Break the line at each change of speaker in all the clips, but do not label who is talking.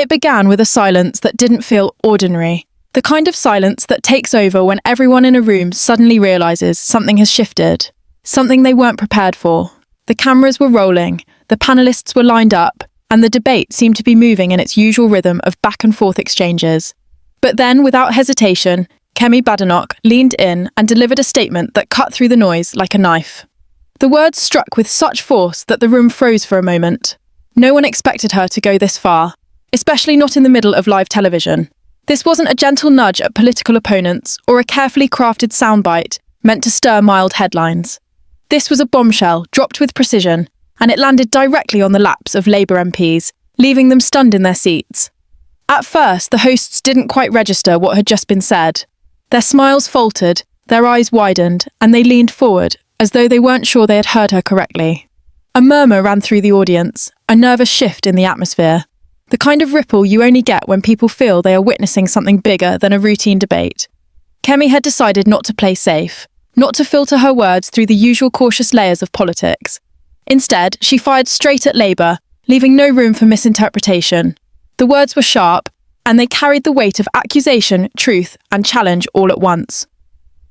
It began with a silence that didn't feel ordinary. The kind of silence that takes over when everyone in a room suddenly realizes something has shifted, something they weren't prepared for. The cameras were rolling, the panelists were lined up, and the debate seemed to be moving in its usual rhythm of back and forth exchanges. But then, without hesitation, Kemi Badenoch leaned in and delivered a statement that cut through the noise like a knife. The words struck with such force that the room froze for a moment. No one expected her to go this far, especially not in the middle of live television. This wasn't a gentle nudge at political opponents or a carefully crafted soundbite meant to stir mild headlines. This was a bombshell dropped with precision, and it landed directly on the laps of Labour MPs, leaving them stunned in their seats. At first, the hosts didn't quite register what had just been said. Their smiles faltered, their eyes widened, and they leaned forward, as though they weren't sure they had heard her correctly. A murmur ran through the audience, a nervous shift in the atmosphere. The kind of ripple you only get when people feel they are witnessing something bigger than a routine debate. Kemi had decided not to play safe, not to filter her words through the usual cautious layers of politics. Instead, she fired straight at Labour, leaving no room for misinterpretation. The words were sharp, and they carried the weight of accusation, truth, and challenge all at once.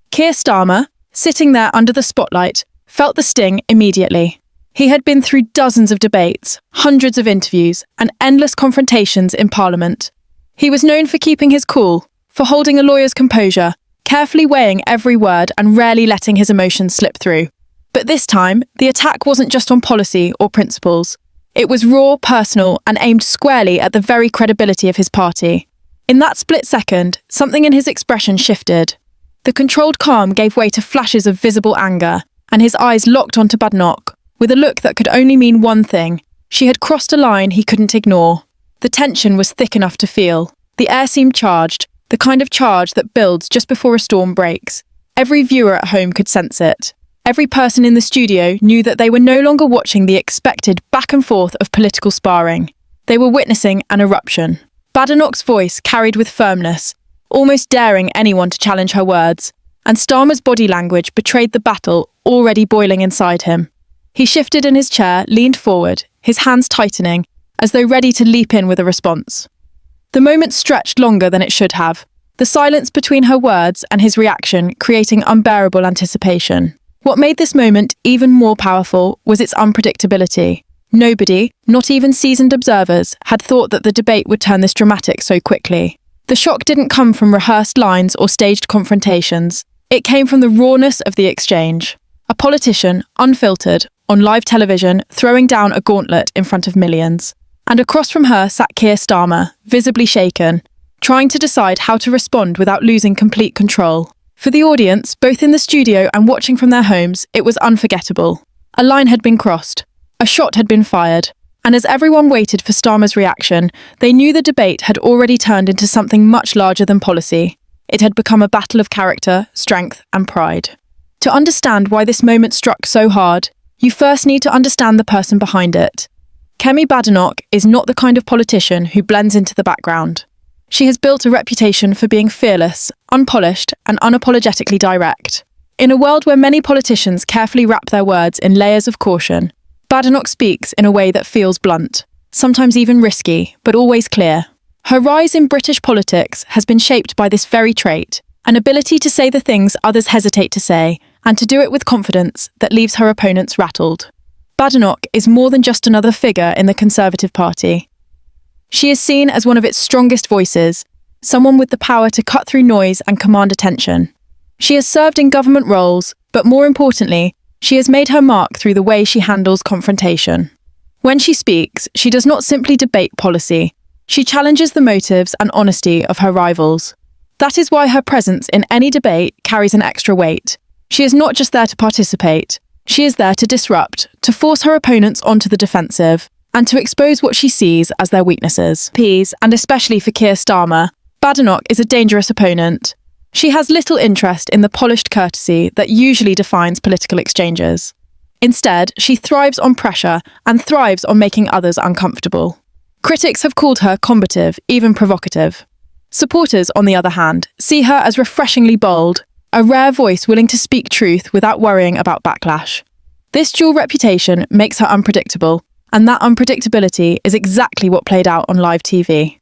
Keir Starmer, sitting there under the spotlight, felt the sting immediately. He had been through dozens of debates, hundreds of interviews, and endless confrontations in Parliament. He was known for keeping his cool, for holding a lawyer's composure, carefully weighing every word and rarely letting his emotions slip through. But this time, the attack wasn't just on policy or principles. It was raw, personal, and aimed squarely at the very credibility of his party. In that split second, something in his expression shifted. The controlled calm gave way to flashes of visible anger, and his eyes locked onto Badenoch, with a look that could only mean one thing. She had crossed a line he couldn't ignore. The tension was thick enough to feel. The air seemed charged, the kind of charge that builds just before a storm breaks. Every viewer at home could sense it. Every person in the studio knew that they were no longer watching the expected back and forth of political sparring. They were witnessing an eruption. Badenoch's voice carried with firmness, almost daring anyone to challenge her words, and Starmer's body language betrayed the battle already boiling inside him. He shifted in his chair, leaned forward, his hands tightening, as though ready to leap in with a response. The moment stretched longer than it should have, the silence between her words and his reaction creating unbearable anticipation. What made this moment even more powerful was its unpredictability. Nobody, not even seasoned observers, had thought that the debate would turn this dramatic so quickly. The shock didn't come from rehearsed lines or staged confrontations. It came from the rawness of the exchange. A politician, unfiltered, on live television, throwing down a gauntlet in front of millions. And across from her sat Keir Starmer, visibly shaken, trying to decide how to respond without losing complete control. For the audience, both in the studio and watching from their homes, it was unforgettable. A line had been crossed. A shot had been fired. And as everyone waited for Starmer's reaction, they knew the debate had already turned into something much larger than policy. It had become a battle of character, strength, and pride. To understand why this moment struck so hard, you first need to understand the person behind it. Kemi Badenoch is not the kind of politician who blends into the background. She has built a reputation for being fearless, unpolished, and unapologetically direct. In a world where many politicians carefully wrap their words in layers of caution, Badenoch speaks in a way that feels blunt, sometimes even risky, but always clear. Her rise in British politics has been shaped by this very trait, an ability to say the things others hesitate to say, and to do it with confidence that leaves her opponents rattled. Badenoch is more than just another figure in the Conservative Party. She is seen as one of its strongest voices, someone with the power to cut through noise and command attention. She has served in government roles, but more importantly, she has made her mark through the way she handles confrontation. When she speaks, she does not simply debate policy. She challenges the motives and honesty of her rivals. That is why her presence in any debate carries an extra weight. She is not just there to participate. She is there to disrupt, to force her opponents onto the defensive, and to expose what she sees as their weaknesses. And especially for Keir Starmer, Badenoch is a dangerous opponent. She has little interest in the polished courtesy that usually defines political exchanges. Instead, she thrives on pressure and thrives on making others uncomfortable. Critics have called her combative, even provocative. Supporters, on the other hand, see her as refreshingly bold, a rare voice willing to speak truth without worrying about backlash. This dual reputation makes her unpredictable, and that unpredictability is exactly what played out on live TV.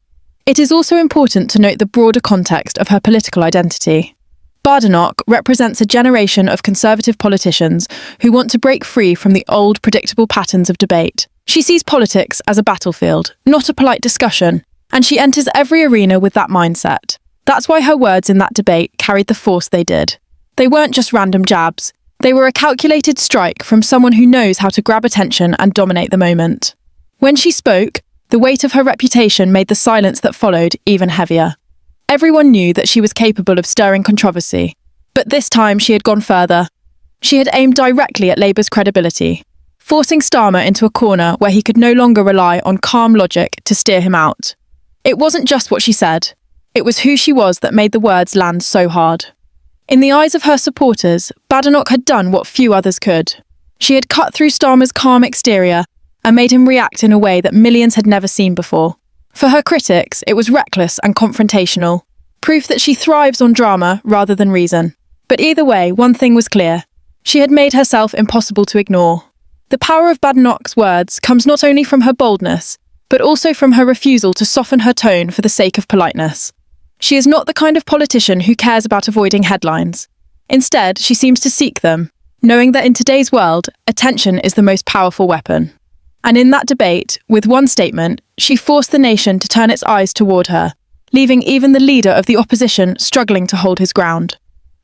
It is also important to note the broader context of her political identity. Badenoch represents a generation of conservative politicians who want to break free from the old, predictable patterns of debate. She sees politics as a battlefield, not a polite discussion, and she enters every arena with that mindset. That's why her words in that debate carried the force they did. They weren't just random jabs. They were a calculated strike from someone who knows how to grab attention and dominate the moment. When she spoke, the weight of her reputation made the silence that followed even heavier. Everyone knew that she was capable of stirring controversy, but this time she had gone further. She had aimed directly at Labour's credibility, forcing Starmer into a corner where he could no longer rely on calm logic to steer him out. It wasn't just what she said, it was who she was that made the words land so hard. In the eyes of her supporters, Badenoch had done what few others could. She had cut through Starmer's calm exterior and made him react in a way that millions had never seen before. For her critics, it was reckless and confrontational, proof that she thrives on drama rather than reason. But either way, one thing was clear. She had made herself impossible to ignore. The power of Badenoch's words comes not only from her boldness, but also from her refusal to soften her tone for the sake of politeness. She is not the kind of politician who cares about avoiding headlines. Instead, she seems to seek them, knowing that in today's world, attention is the most powerful weapon. And in that debate, with one statement, she forced the nation to turn its eyes toward her, leaving even the leader of the opposition struggling to hold his ground.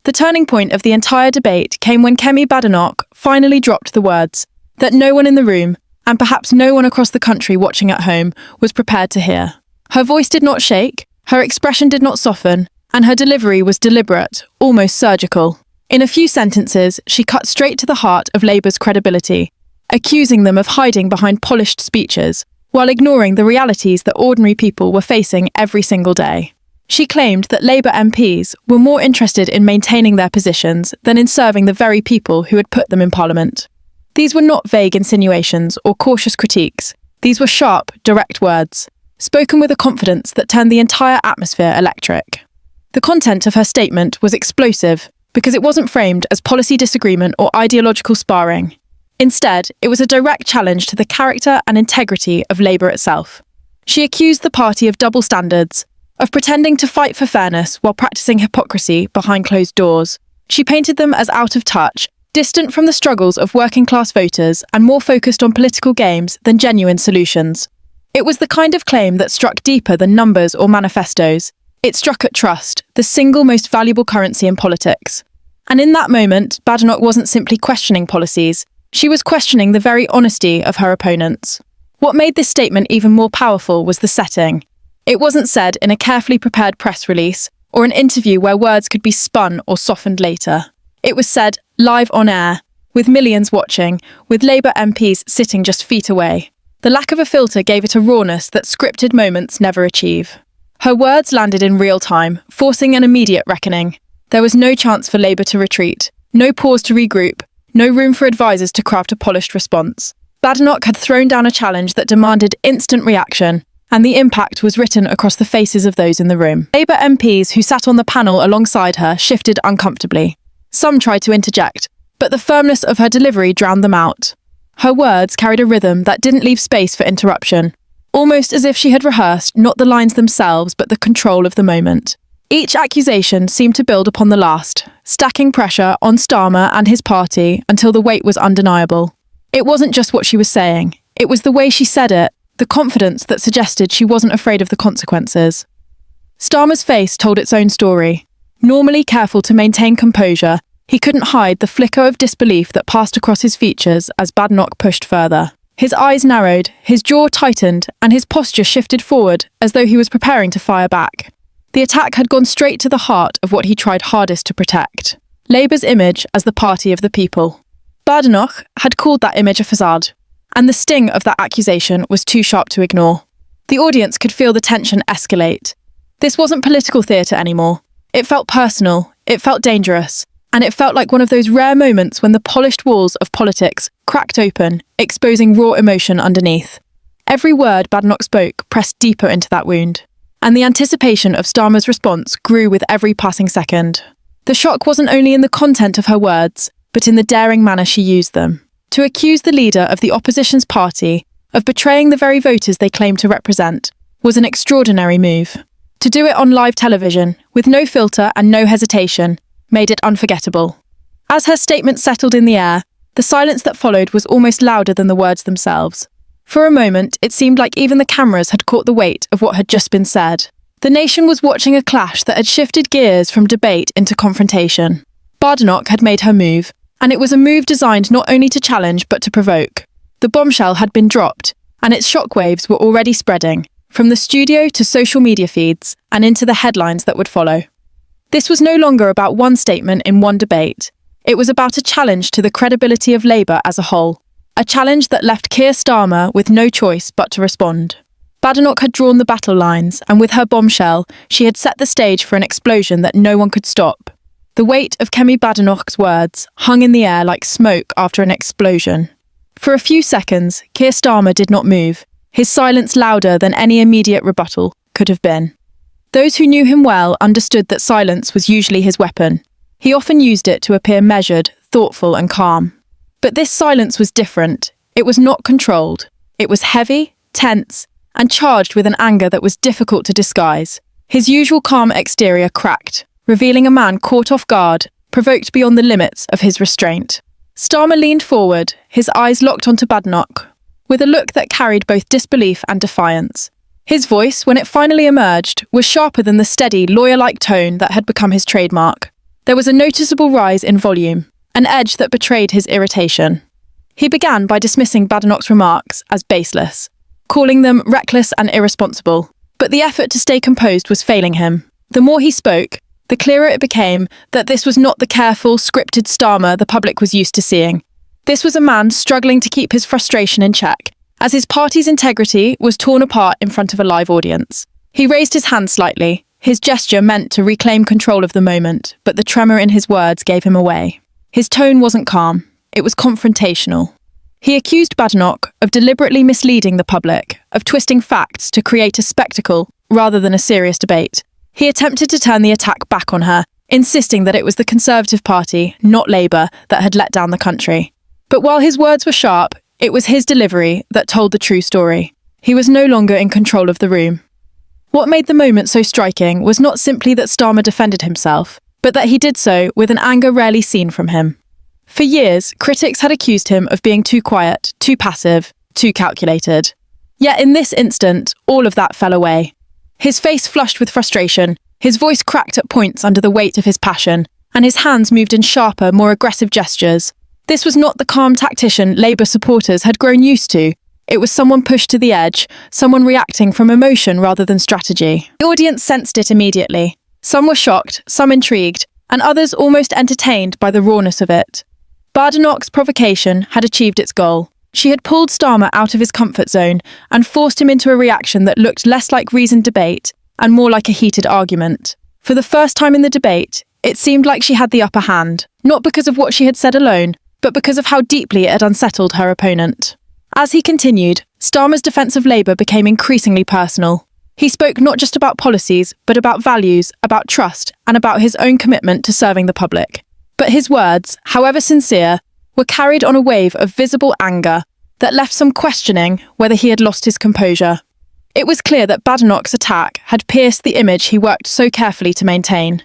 The turning point of the entire debate came when Kemi Badenoch finally dropped the words that no one in the room, and perhaps no one across the country watching at home, was prepared to hear. Her voice did not shake, her expression did not soften, and her delivery was deliberate, almost surgical. In a few sentences, she cut straight to the heart of Labour's credibility, accusing them of hiding behind polished speeches, while ignoring the realities that ordinary people were facing every single day. She claimed that Labour MPs were more interested in maintaining their positions than in serving the very people who had put them in Parliament. These were not vague insinuations or cautious critiques. These were sharp, direct words, spoken with a confidence that turned the entire atmosphere electric. The content of her statement was explosive because it wasn't framed as policy disagreement or ideological sparring. Instead, it was a direct challenge to the character and integrity of Labour itself. She accused the party of double standards, of pretending to fight for fairness while practicing hypocrisy behind closed doors. She painted them as out of touch, distant from the struggles of working-class voters and more focused on political games than genuine solutions. It was the kind of claim that struck deeper than numbers or manifestos. It struck at trust, the single most valuable currency in politics. And in that moment, Badenoch wasn't simply questioning policies. She was questioning the very honesty of her opponents. What made this statement even more powerful was the setting. It wasn't said in a carefully prepared press release or an interview where words could be spun or softened later. It was said live on air, with millions watching, with Labour MPs sitting just feet away. The lack of a filter gave it a rawness that scripted moments never achieve. Her words landed in real time, forcing an immediate reckoning. There was no chance for Labour to retreat, no pause to regroup, no room for advisers to craft a polished response. Badenoch had thrown down a challenge that demanded instant reaction, and the impact was written across the faces of those in the room. Labour MPs who sat on the panel alongside her shifted uncomfortably. Some tried to interject, but the firmness of her delivery drowned them out. Her words carried a rhythm that didn't leave space for interruption, almost as if she had rehearsed not the lines themselves but the control of the moment. Each accusation seemed to build upon the last, stacking pressure on Starmer and his party until the weight was undeniable. It wasn't just what she was saying, it was the way she said it, the confidence that suggested she wasn't afraid of the consequences. Starmer's face told its own story. Normally careful to maintain composure, he couldn't hide the flicker of disbelief that passed across his features as Badenoch pushed further. His eyes narrowed, his jaw tightened, and his posture shifted forward as though he was preparing to fire back. The attack had gone straight to the heart of what he tried hardest to protect, Labour's image as the party of the people. Badenoch had called that image a facade, and the sting of that accusation was too sharp to ignore. The audience could feel the tension escalate. This wasn't political theatre anymore. It felt personal, it felt dangerous, and it felt like one of those rare moments when the polished walls of politics cracked open, exposing raw emotion underneath. Every word Badenoch spoke pressed deeper into that wound, and the anticipation of Starmer's response grew with every passing second. The shock wasn't only in the content of her words, but in the daring manner she used them. To accuse the leader of the opposition's party of betraying the very voters they claimed to represent was an extraordinary move. To do it on live television, with no filter and no hesitation, made it unforgettable. As her statement settled in the air, the silence that followed was almost louder than the words themselves. For a moment, it seemed like even the cameras had caught the weight of what had just been said. The nation was watching a clash that had shifted gears from debate into confrontation. Badenoch had made her move, and it was a move designed not only to challenge but to provoke. The bombshell had been dropped, and its shockwaves were already spreading, from the studio to social media feeds and into the headlines that would follow. This was no longer about one statement in one debate. It was about a challenge to the credibility of Labour as a whole, a challenge that left Keir Starmer with no choice but to respond. Badenoch had drawn the battle lines, and with her bombshell, she had set the stage for an explosion that no one could stop. The weight of Kemi Badenoch's words hung in the air like smoke after an explosion. For a few seconds, Keir Starmer did not move, his silence louder than any immediate rebuttal could have been. Those who knew him well understood that silence was usually his weapon. He often used it to appear measured, thoughtful, and calm. But this silence was different. It was not controlled. It was heavy, tense, and charged with an anger that was difficult to disguise. His usual calm exterior cracked, revealing a man caught off guard, provoked beyond the limits of his restraint. Starmer leaned forward, his eyes locked onto Badenoch, with a look that carried both disbelief and defiance. His voice, when it finally emerged, was sharper than the steady, lawyer-like tone that had become his trademark. There was a noticeable rise in volume, an edge that betrayed his irritation. He began by dismissing Badenoch's remarks as baseless, calling them reckless and irresponsible. But the effort to stay composed was failing him. The more he spoke, the clearer it became that this was not the careful, scripted Starmer the public was used to seeing. This was a man struggling to keep his frustration in check, as his party's integrity was torn apart in front of a live audience. He raised his hand slightly, his gesture meant to reclaim control of the moment, but the tremor in his words gave him away. His tone wasn't calm, it was confrontational. He accused Badenoch of deliberately misleading the public, of twisting facts to create a spectacle rather than a serious debate. He attempted to turn the attack back on her, insisting that it was the Conservative Party, not Labour, that had let down the country. But while his words were sharp, it was his delivery that told the true story. He was no longer in control of the room. What made the moment so striking was not simply that Starmer defended himself, but that he did so with an anger rarely seen from him. For years, critics had accused him of being too quiet, too passive, too calculated. Yet in this instant, all of that fell away. His face flushed with frustration, his voice cracked at points under the weight of his passion, and his hands moved in sharper, more aggressive gestures. This was not the calm tactician Labour supporters had grown used to. It was someone pushed to the edge, someone reacting from emotion rather than strategy. The audience sensed it immediately. Some were shocked, some intrigued, and others almost entertained by the rawness of it. Badenoch's provocation had achieved its goal. She had pulled Starmer out of his comfort zone and forced him into a reaction that looked less like reasoned debate and more like a heated argument. For the first time in the debate, it seemed like she had the upper hand, not because of what she had said alone, but because of how deeply it had unsettled her opponent. As he continued, Starmer's defence of Labour became increasingly personal. He spoke not just about policies, but about values, about trust, and about his own commitment to serving the public. But his words, however sincere, were carried on a wave of visible anger that left some questioning whether he had lost his composure. It was clear that Badenoch's attack had pierced the image he worked so carefully to maintain.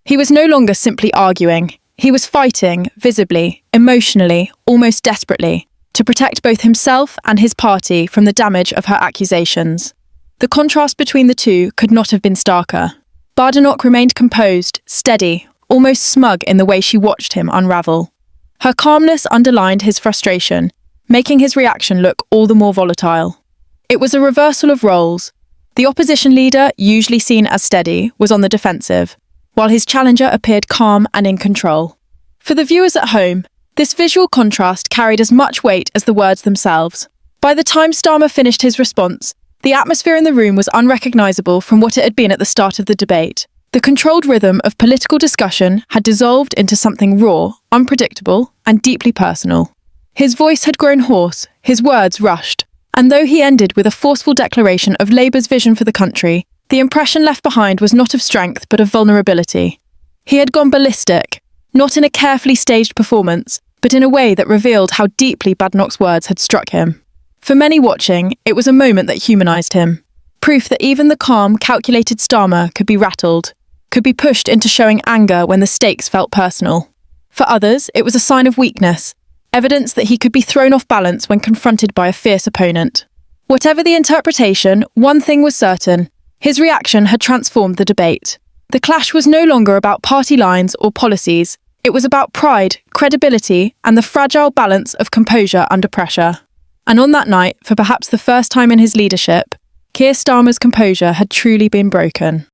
He was no longer simply arguing. He was fighting, visibly, emotionally, almost desperately, to protect both himself and his party from the damage of her accusations. The contrast between the two could not have been starker. Badenoch remained composed, steady, almost smug in the way she watched him unravel. Her calmness underlined his frustration, making his reaction look all the more volatile. It was a reversal of roles. The opposition leader, usually seen as steady, was on the defensive, while his challenger appeared calm and in control. For the viewers at home, this visual contrast carried as much weight as the words themselves. By the time Starmer finished his response, the atmosphere in the room was unrecognisable from what it had been at the start of the debate. The controlled rhythm of political discussion had dissolved into something raw, unpredictable, and deeply personal. His voice had grown hoarse, his words rushed, and though he ended with a forceful declaration of Labour's vision for the country, the impression left behind was not of strength but of vulnerability. He had gone ballistic, not in a carefully staged performance, but in a way that revealed how deeply Badenoch's words had struck him. For many watching, it was a moment that humanised him. proof that even the calm, calculated Starmer could be rattled, could be pushed into showing anger when the stakes felt personal. For others, it was a sign of weakness, evidence that he could be thrown off balance when confronted by a fierce opponent. Whatever the interpretation, one thing was certain: his reaction had transformed the debate. The clash was no longer about party lines or policies. It was about pride, credibility, and the fragile balance of composure under pressure. And on that night, for perhaps the first time in his leadership, Keir Starmer's composure had truly been broken.